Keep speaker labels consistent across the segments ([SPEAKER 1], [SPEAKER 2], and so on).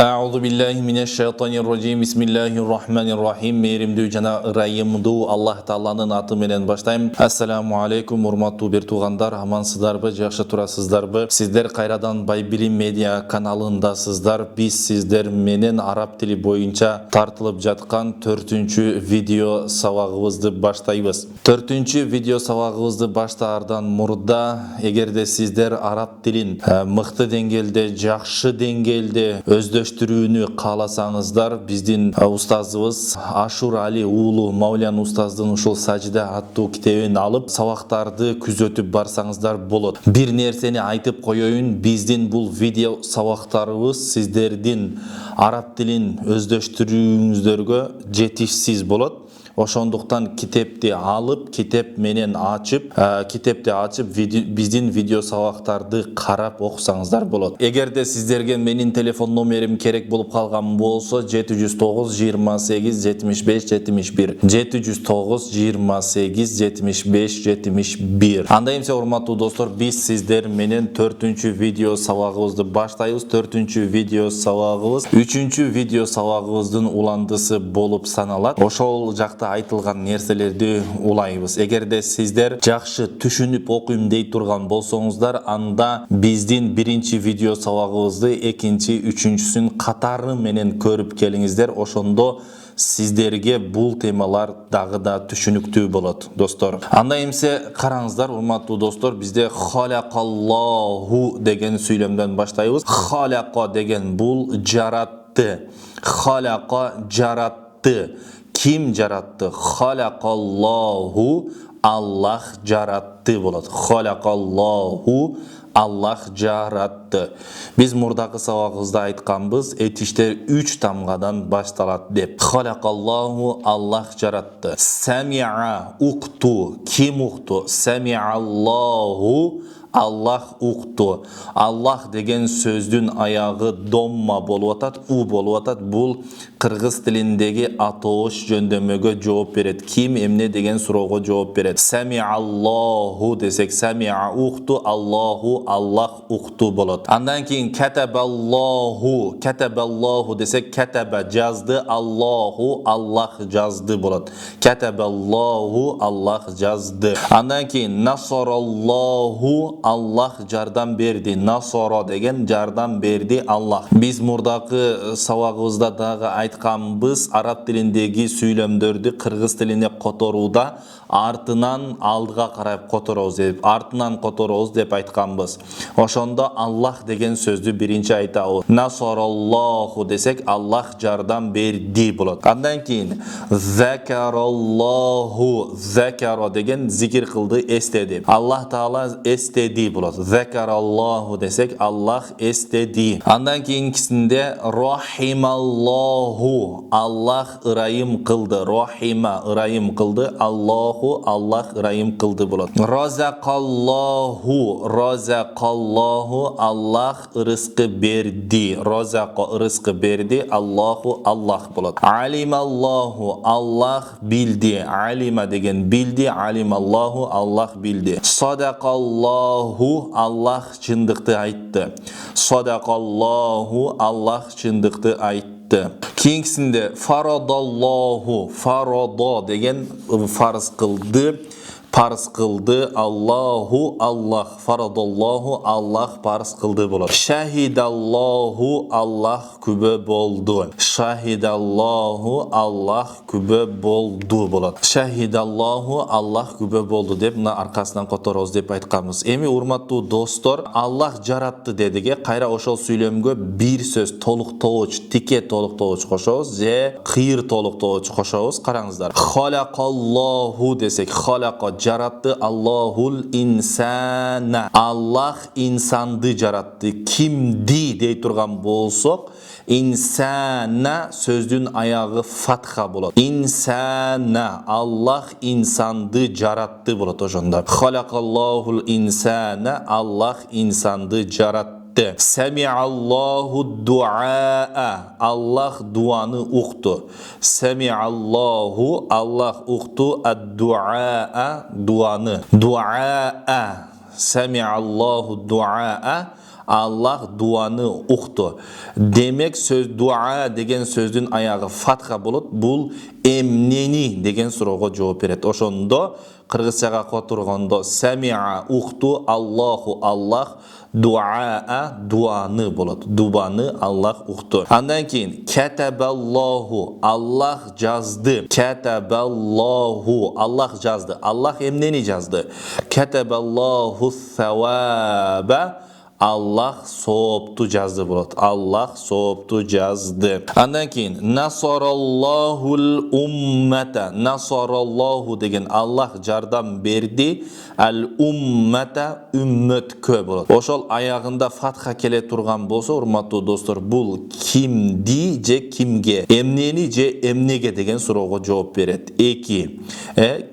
[SPEAKER 1] A'udhu billahi mineşşeytanirracim. Bismillahirrahmanirrahim. Meyrimdүү жана ырайымдуу Аллах Тааланын аты менен баштайм. Ассаламу алейкум, урматтуу бир туугандар, амансыздарбы, жакшы турасыздарбы? Сиздер кайрадан Байбилим медиа каналындасыздар. Биз сиздер менен араб тили боюнча тартылып жаткан 4-чү видео сабагыбызды баштайбыз. 4-чү видео сабагыбызды баштаардан мурда, эгерде сиздер араб тилин мыкты деңгээлде, жакшы деңгээлде өздөрүнү кааласаңыздар, биздин устазыбыз Ашур Али уулу Маулян устаздын ушул Сажда аттуу китебин алып, сабактарды күзөтүп барсаңыздар болот. Бир нерсени айтып коеюн, биздин бул видео сабактарыбыз сиздердин араб тилин өздөрүңүздөргө жетишсиз болот. Ошондуктан китепти алып, китеп менен ачып, биздин видео сабактарды карап окусаңыздар болот. Эгерде сиздерге менин телефон номерим керек болуп калган болсо, 709 28 75 71 709 28 75 71. Анда эмсе, урматтуу достор, биз сиздер менен 4-чү видео сабагыбызды баштайбыз. 4-чү видео сабагыбыз 3-чү видео сабагыбыздын уландысы болуп саналат. Ошол жакта айтылган нерселерди улайбыз. Эгерде сиздер жакшы түшүнүп окуйм дей турган болсоңуздар, анда биздин 1-чи видео сабагыбызды 2-чи, 3-чүсүн катары менен көрүп келиңиздер. Ошондо сиздерге бул темалар дагы да түшүнүктүү болот, достор. Анда эмсе караңыздар, урматтуу достор, бизде халакаллаху деген сүйлөмдөн баштайбыз. Халака деген бул жаратты. Халака жаратты. Ким жаратты? Халакаллаху, Аллах жаратты болот. Халакаллаху, Аллах жаратты. Биз мурдагы сабагыбызда айтканбыз, этиштер 3 тамгадан башталат деп. Халакаллаху, Аллах жаратты. Самиа, укту. Ким укту? Самиаллаху, Аллах укту. Аллах деген сөздүн аягы домма болуп атат, у болуп атат. Бул кыргыз тилиндеги атоош жөндөмөгө жооп берет. Ким эмне деген суроого жооп берет. Самиаллаху десек, самиа укту, Аллаху, Аллах укту болот. Андан кийин катабаллаху, катабаллаху десек, катаба жазды, Аллаху, Аллах жазды болот. Катабаллаху, Аллах жазды. Андан кийин насараллаху, Аллах жардам берди. Насара деген жардам берди Аллах. Биз мурдакы сабагыбызда дагы айтканбыз, араб тилиндеги сүйлөмдөрдү кыргыз тилине которууда артынан алдыга карап которобуз деп, артынан которобуз деп айтканбыз. Ошондо Аллах деген сөздү биринчи айтабыз. Насараллаху десек, Аллах жардам берди болот. Андан кийин закараллаху, закара деген зикир кылды, эстеди. Аллах Таала эстеди болот. Закараллаху десек, Аллах эстеди. Андан кийинкисинде рахималлаху, Аллах ырайым кылды. Рахима ырайым кылды, Аллаху, Аллах ырайым кылды болот. Разакаллаху, разакаллаху, Аллах рызкы берди. Разака рызкы берди, Аллаху, Аллах болот. Алималлаху, Аллах билди. Алима деген билди, алималлаху, Аллах билди. Садакаллаху, Аллах чындыкты айтты. Садакаллаху, Аллах чындыкты айтты. Кийинкисинде фарадаллаху, фарадо деген фарз кылды. Парз кылды, Аллаху, Аллах. Фарадаллаху, Аллах парз кылды болот. Шахидаллаху, Аллах күбө болду. Шахидаллаху, Аллах күбө болду болот. Шахидаллаху, Аллах күбө болду деп мына аркасынан которобуз деп айтканбыз. Эми урматтуу достор, Аллах жаратты дедиге, кайра ошол сүйлөмгө бир сөз толуктогуч, тике толуктогуч кошобуз же кыйыр толуктогуч кошобуз. Караңыздар. Халакаллаху десек, халака жаратты, Аллахул инсана. Аллах инсанды жаратты. Кимди дей турган болсок, инсана сөздүн аягы фатха болот. Инсана, Аллах инсанды жаратты болот ошондо. Халакаллахул инсана, Аллах инсанды жаратты. Самиаллаху дуаа, Аллах дуаны укту. Самиаллаху, Аллах укту, ад-дуаа, дуаны. Дуаа, самиаллаху дуаа, Allah duаны uqtu. Demek söz dua деген сөздүн аягы фатха болот. Бул эмнени деген суроого жооп берет. Ошондо кыргызчага которгондо самиа уqtu Аллаху Аллах дуаа дуаны болот. Дуаны Аллах уqtu. Андан кийин катабаллаху Аллах жазды. Катабаллаху Аллах жазды. Аллах эмнени жазды? Катабаллаху саваба Аллах соопту жазды болот. Аллах соопту жазды. Андан кийин насараллахул уммата. Насараллаху деген Аллах жардам берди. Ал уммата үммөткө болот. Ошол аягында фатха келе турган болсо, урматтуу достор, бул кимди же кимге, эмнени же эмнеге деген суроого жооп берет. Эки,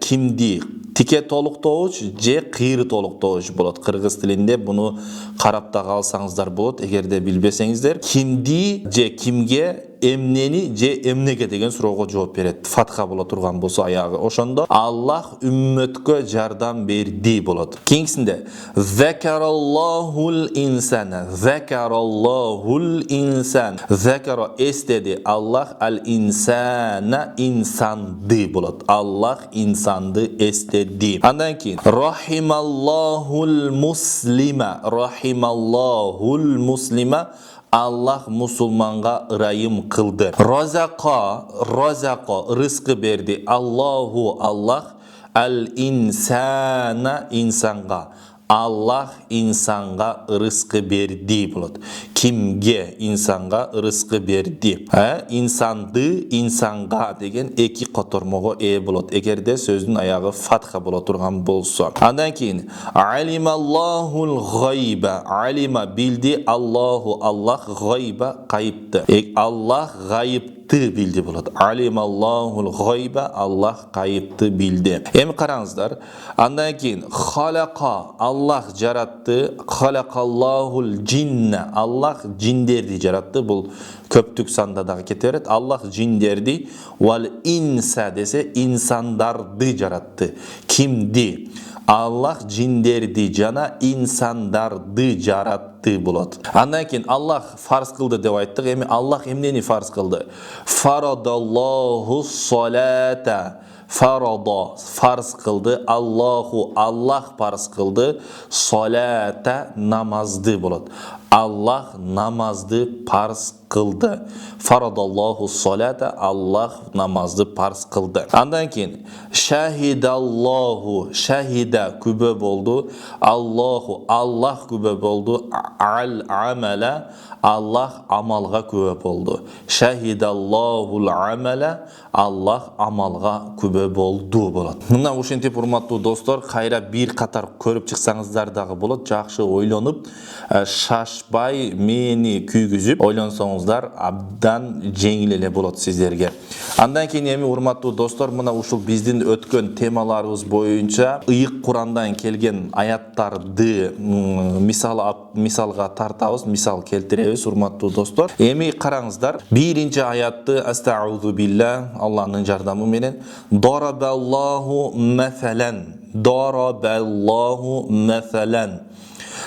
[SPEAKER 1] кимди тике толуктооч же кыйры толуктооч болот. Кыргыз тилинде буну карап да калсаңыздар болот, эгерде билбесеңиздер. Кимди же кимге, эмнени же эмнеге деген суроого жооп берет. Фатха боло турган болсо аягы. Ошондо Аллах үммөткө жардам берди болот. Кийинкисинде закараллахул инсана. Закараллахул инсан. Закара эстеди Аллах ал инсана инсанды болот. Аллах инсанды эстеди. Андан кийин рахималлахул муслима. Рахималлахул муслима. Аллах мусулманга ырайым кылды. Разака рызкы берди. Аллаху Аллах ал инсана инсанга. Аллах инсанга рызкы берди болот. Кимге инсанга рызкы берди? Инсанды инсанга деген эки котормого ээ болот. Эгерде сөздүн аягы фатха боло турган болсо. Андан кийин алималлахул гайба. Алима билди Аллаху Аллах гайба кайыпты. Аллах гайыпты билди болот. Алималлахул гайба Аллах кайыпты билди. Эми караңыздар. Андан кийин халака Аллах жаратты. Халакаллахул джинна. Аллах джиндерди жаратты. Бул көптүк санда дагы кете берет. Аллах джиндерди вал инса десе инсандарды жаратты. Кимди? Аллах джиндерди жана инсандарды жаратты болот. Андан кийин Аллах фарз кылды деп айттык. Эми Аллах эмнени фарз кылды? Фарадаллаху салата. Фарадо фарз кылды. Аллаху Аллах фарз кылды. Салата намазды болот. Аллах намазды фарз кылды. Фарадаллаху салата. Аллах намазды фарз кылды. Андан кийин шахидаллаху. Шахида күбө болду. Аллаху Аллах күбө болду. Ал амала. Аллах амалга күбө болду. Шахидаллахул амала. Аллах амалга күбө болду болот. Мына ушинтип урматтуу достор, кайра бир катар көрүп чыксаңыздар дагы болот. Жакшы ойлонуп, шашпай мени күйгүзүп ойлонсоңуздар абдан жеңил эле болот сиздерге. Андан кийин эми урматтуу достор, мына ушул биздин өткөн темаларыбыз боюнча ыйык Курандан келген аяттарды мисалга тартабыз, мисал келтиребиз урматтуу достор. Эми караңыздар, биринчи аятты астаузу билла, Аллахнын жардамы менен. Дарабаллаху мафалан. Дарабаллаху мафалан.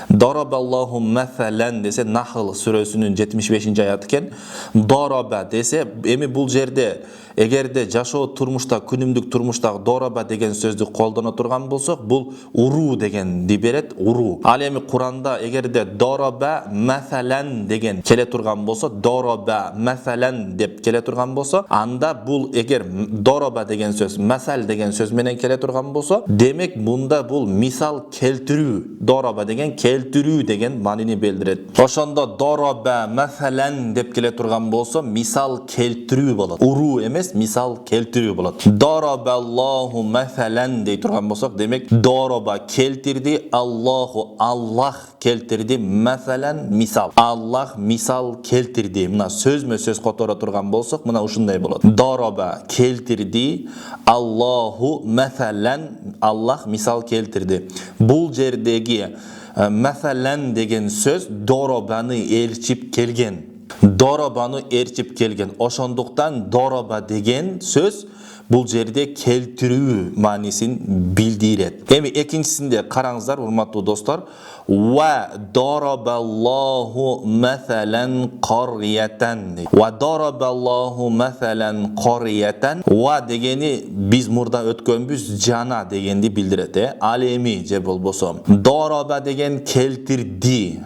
[SPEAKER 1] Дарабаллаху мафалан десе Нахл сүрөсүнүн 75-ci аят экен. Дараба десе, эми бул жерде эгерде жашоо турмушта, күнүмдүк турмуштагы дораба деген сөздү колдоно турган болсок, бул уру дегенди берет, уру. Ал эми Куранда эгерде дораба мафалан деген келе турган болсо, дораба мафалан деп келе турган болсо, анда бул эгер дораба деген сөз, масал деген сөз менен келе турган болсо, демек мында бул мисал келтирүү, дораба деген келтирүү деген маанини билдирет. Ошондо дораба мафалан деп келе турган болсо, мисал келтирүү болот. Уру эмес, мисал келтирүү болот. Дарабаллаху мафалан дей турган болсок, демек дороба келтирди, Аллаху Аллах келтирди, мафалан мисал. Аллах мисал келтирди. Мына сөзмө сөз которо турган болсок, мына ушундай болот. Дороба келтирди, Аллаху мафалан, Аллах мисал келтирди. Бул жердеги мафалан деген сөз доробаны ээрчип келген. Доробаны ээрчип келген. Ошондуктан дороба деген сөз бұл жерде келтірүү маанисин билдирет. Эми экинчисинде караңыздар, урматтуу достор. Ва дарабаллаху масалан карьятан. Ва дарабаллаху масалан карьятан. Ва дегени биз мурда өткөнбүз жана дегенди билдирет. Ал эми же болбосо дараба деген келтирди.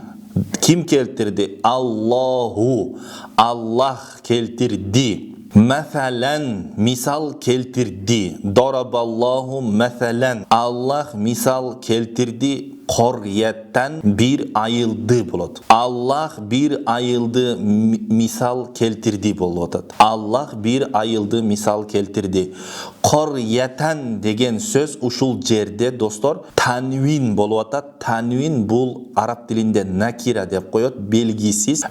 [SPEAKER 1] Kim keltirdi? Allahu. Allah keltirdi. Meselen misal keltirdi. Daraballahu meselen. Allah misal keltirdi. Koryetten bir ayıldı bulat. Allah bir ayıldı misal keltirdi bulat. Allah bir ayıldı misal keltirdi. Koryeten degen söz uşul jerde dostlar tanwin bolup tanwin bul Arap dilinde nakira dep koyot, belgisiz.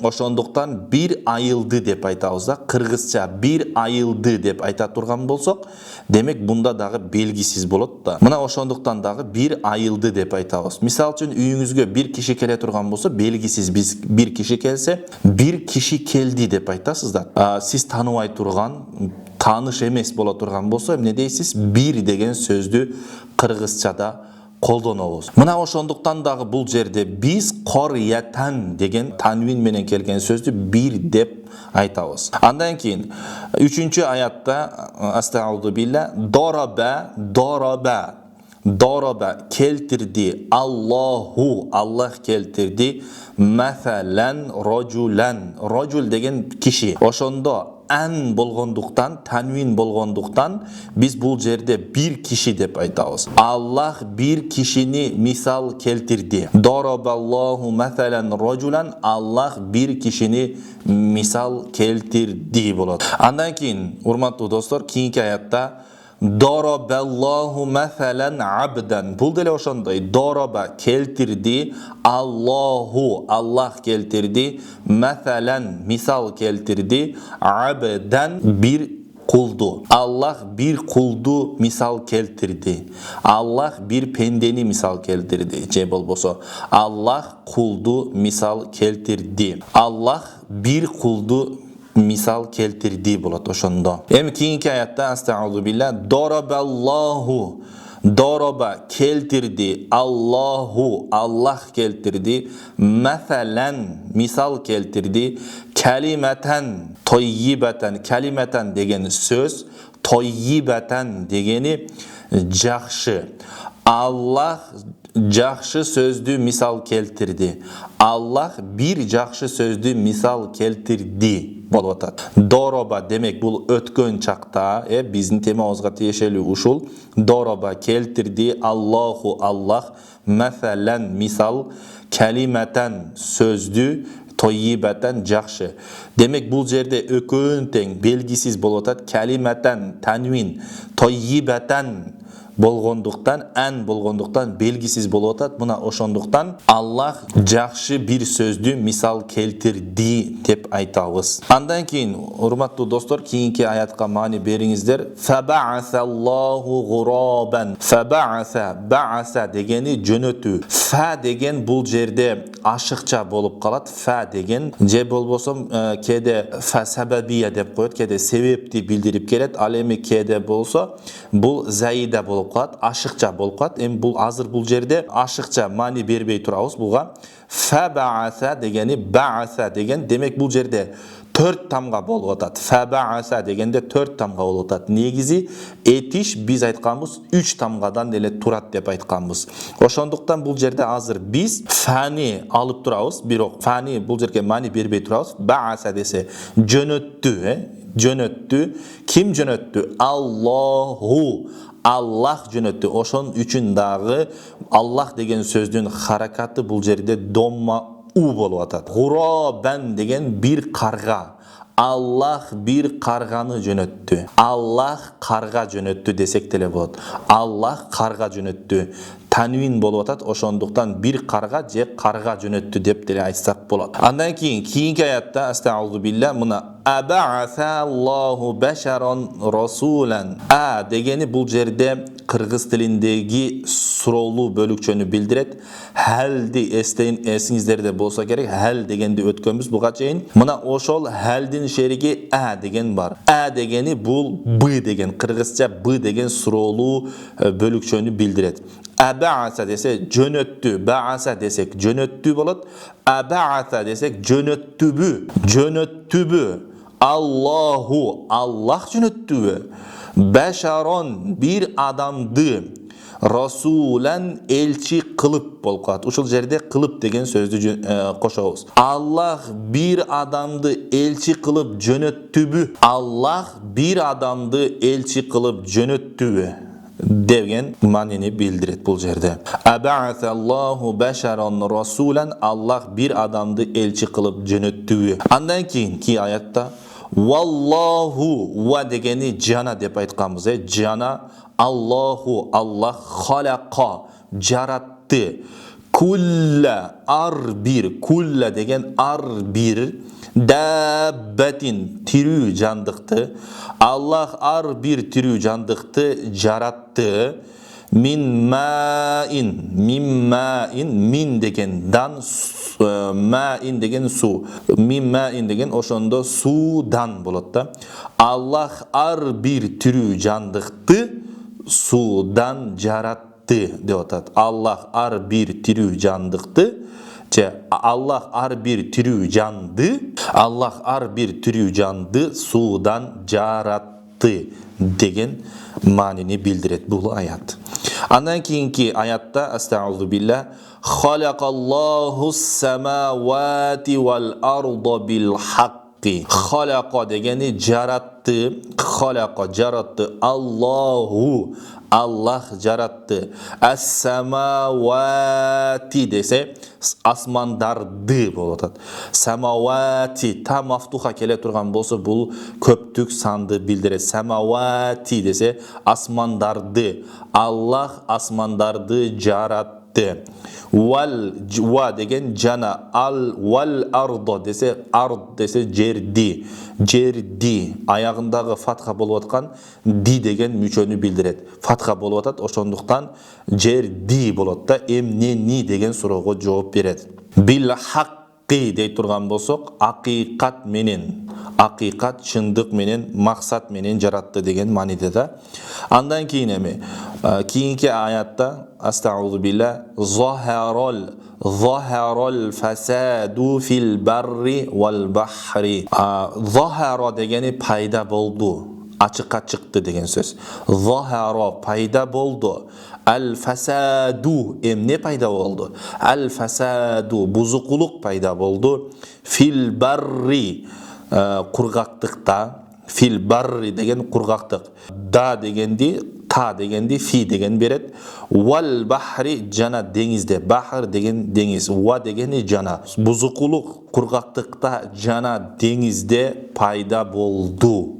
[SPEAKER 1] Oşonduktan bir ayıldı dep aytabız da, Kırgızça bir ayıldı dep ayta turgan bolsok, demek bunda dağı belgisiz bolot da. Mına oşonduktan dağı bir ayıldı dep aytabız. Misal üçün үйүңүзгө bir kişi kele turgan bolsa, belgisiz biz bir kişi kelse, bir kişi keldi dep aytasızlar. Siz tanыбай turgan, tanış emes bola turgan bolsa, ne deysiz? Bir degen sözdü Kırgızçada koldanabыз. Mına oşonduktan dağı bul jerde biz koryatan degen tanwin menen kelgen sözdü bir dep aytabız. Andan keyin 3-cü ayatda Estağfurullah billah daraba keltirdi Allahu, Allah keltirdi meselen raculan. Racul degen kişi. Oşondo en bolgonduktan, tanwin bolgonduktan biz bul jerde bir kişi dep aytabız. Allah bir kişini misal keltirdi. Daraballahu meselen raculan. Allah bir kişini misal keltirdi bolat. Andan keyin urmattуу dostlar, keyinki ayatda Daraballahu meselen abden. Bul dele oşondoy. Daraba keltirdi. Allahu, Allah keltirdi. Meselen misal keltirdi. Abden bir kuldu. Allah bir kuldu misal keltirdi. Allah bir pendeni misal keltirdi. Cebol boso. Allah kuldu misal keltirdi. Allah bir kuldu misal keltirdi bolat oşondo. Hem keyinki ayatda Estağfurullah billah daraballahu. Daraba keltirdi Allahu, Allah keltirdi meselen misal keltirdi kelimeten toyyibeten. Kelimeten degeni söz, toyyibeten degeni жақшы. Allah жақшы sözdü misal keltirdi. Allah bir жақшы sözdü misal keltirdi bolup atat. Doroba demek bul ötkön çakta, bizdin temabızga tiyешелүү uşul. Doroba keltirdi Allahu, Allah meselen misal kelimeten sözdü toyyibeten жақшы. Demek bul jerde ökön teң belgisiz bolup atat. Kelimeten tanwin toyyibeten bolgonduktan, en bolgonduktan belgisiz bolup atat. Buna oşonduktan Allah жақшы bir sözdü misal keltirdi dep aytabız. Andan keyin urmattуу dostlar, keyinki ayatка maani beriңizdер. Faba'asallahu ghuraban. Ba'asa degeni jönötүү. Fa degen bul jerde aşıkça bolup kalat. Fa degen je bolbosam kede fa sebebiye dep koyot, kede sebepti bildirip kelet. Al emi kede bolsa bul zaida bolup kalat, aşıkça bolup kalat. Em bul azır bul jerde aşıkça maani berbey turabız buga. Faba'asa degeni ba'asa degen demek bul jerde 4 tamga bolup atat. Faba'asa degende 4 tamga bolup atat. Negizi etiş biz aytkanbız 3 tamgadan ele turat dep aytkanbız. Oşonduktan bul jerde azır biz fani alıp turabız. Birok fani bul jerge mani berbey turabız. Ba'asa dese jönöttü, jönöttü. Kim jönöttü? Allahu. Allah jönöttü. Oşon üçün dağı Allah degen sözdün harakatı bul jerde domma u bolup atat. Ghuraban degen bir karga. Allah bir karganı jönöttü. Allah karga jönöttü desek dele bolat. Allah karga jönöttü. tanvin болуп атат. Ошондуктан бир карга же карга жөнөттү деп деле айтсак болот. Андан кийинки аятта астагфиру билля мына абаасаллаху башаран расулан. Дегени бул жерде кыргыз тилиндеги суроолуу бөлүкчөнү билдирет. Халди эсиңиздерде болсо керек, хал дегенди өткөнбүз буга чейин. Мына ошол халдин шериги деген бар. Дегени бул б деген, кыргызча б деген суроолуу бөлүкчөнү билдирет. Абааса десе жөнөттү, бааса десек жөнөттү болот. Абааса десек жөнөттүбү. Аллаху, Аллах жөнөттүбү. Башарон, бир адамды, расулан элчи кылып болуп калат. Ушул жерде кылып деген сөздү кошобуз. Аллах бир адамды элчи кылып жөнөттүбү. Аллах бир адамды элчи кылып жөнөттүбү деген маанини билдирет бул жерде. Абаасаллаху башаран расулан, Аллах бир адамды элчи кылып жөнөттүбү. Андан кийинки аятта Валлаху, ва дегени жана деп айтканбыз. Жана Аллаху, Аллах халака, жаратты. Кулла, ар бир, кулла деген ар бир, даббатин, тирүү жандыкты. Аллах ар бир тирүү жандыкты жаратты. Мин деген дан, маин деген су. Мин маин деген ошондо судан болот да. Аллах ар бир тирүү жандыкты судан жаратты деп атат. Аллах ар бир тирүү жандыкты, Аллах ар бир тирүү жанды, Аллах ар бир тирүү жанды судан жаратты деген маанини билдирет бул аят. Андан кийинки аятта астагфиру билля халакаллаху самавати вал арда бил хакки. Халака дегени жаратты, халака жаратты, Аллаху, Аллах жаратты. Ас-самавати десе асмандарды болот атат. Самавати та мафтуха келе турган болсо бул көптүк санды билдирет. Самавати десе асмандарды. Аллах асмандарды жаратты. Ва деген жана, вал ардо десе, ард десе жерди. Жерди аягындагы фатха болуп аткан ди деген мүчөнү билдирет. Фатха болуп атат, ошондуктан жерди болот да. Эмнени деген суроого жооп берет. Бил хакки дей турган болсок, акыйкат менен, акыйкат чындык менен, максат менен жаратты деген мааниде да. Андан кийин эми кийинки аятта астагфиру билля Захарал фасаду фил барри вал бахри. Захара дегени пайда болду, ачыкка чыкты деген сөз. Захара пайда болду. Ал фасаду эмне пайда болду? Ал фасаду бузукулук пайда болду. Фил барри кургактыкта. Фил барри деген кургактык. Да дегенди, та дегенди, фи деген берет. Вал бахри жана деңизде. Бахр деген деңиз. Ва дегени жана. Бузукулук кургактыкта жана деңизде пайда болду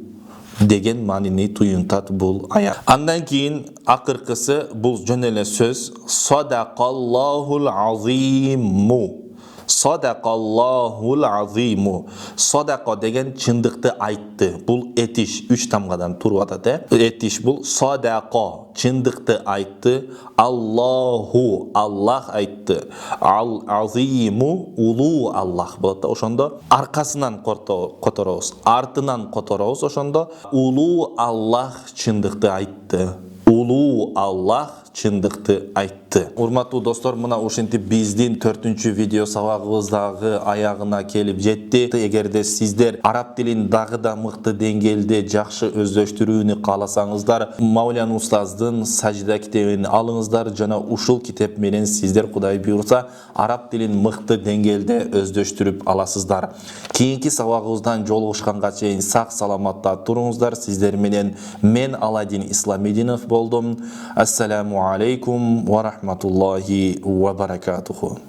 [SPEAKER 1] деген маанини туюнтат бул аят. Андан кийин акыркысы бул жөн эле сөз. Садакаллахул азиму. Садакаллахул азиму. Садака деген чындыкты айтты. Бул этиш 3 тамгадан туруп атат. Этиш бул садака, чындыкты айтты. Аллаху, Аллах айтты. Ал азиму, улуу Аллах болот да. Ошондо аркасынан которобуз, артынан которобуз. Ошондо улуу Аллах чындыкты айтты. Улуу Аллах чындыкты айтты. Урматтуу достор, мына ушинтип биздин 4-чү видео сабагыбыздагы аягына келип жетти. Эгерде сиздер араб тилин дагы да мыкты деңгээлде жакшы өздөштүрүүнү кааласаңыздар, Маулян устаздын Сажда китебин алыңыздар жана ушул китеп менен сиздер Кудай буйрса араб тилин мыкты деңгээлде өздөштүрүп аласыздар. Кийинки сабагыбыздан жолугушканга чейин сак саламатта туруңуздар. Сиздер менен мен Аладдин Исламидинов болдум. Ассаламу алейкум ва рахматуллахи ва баракатуху.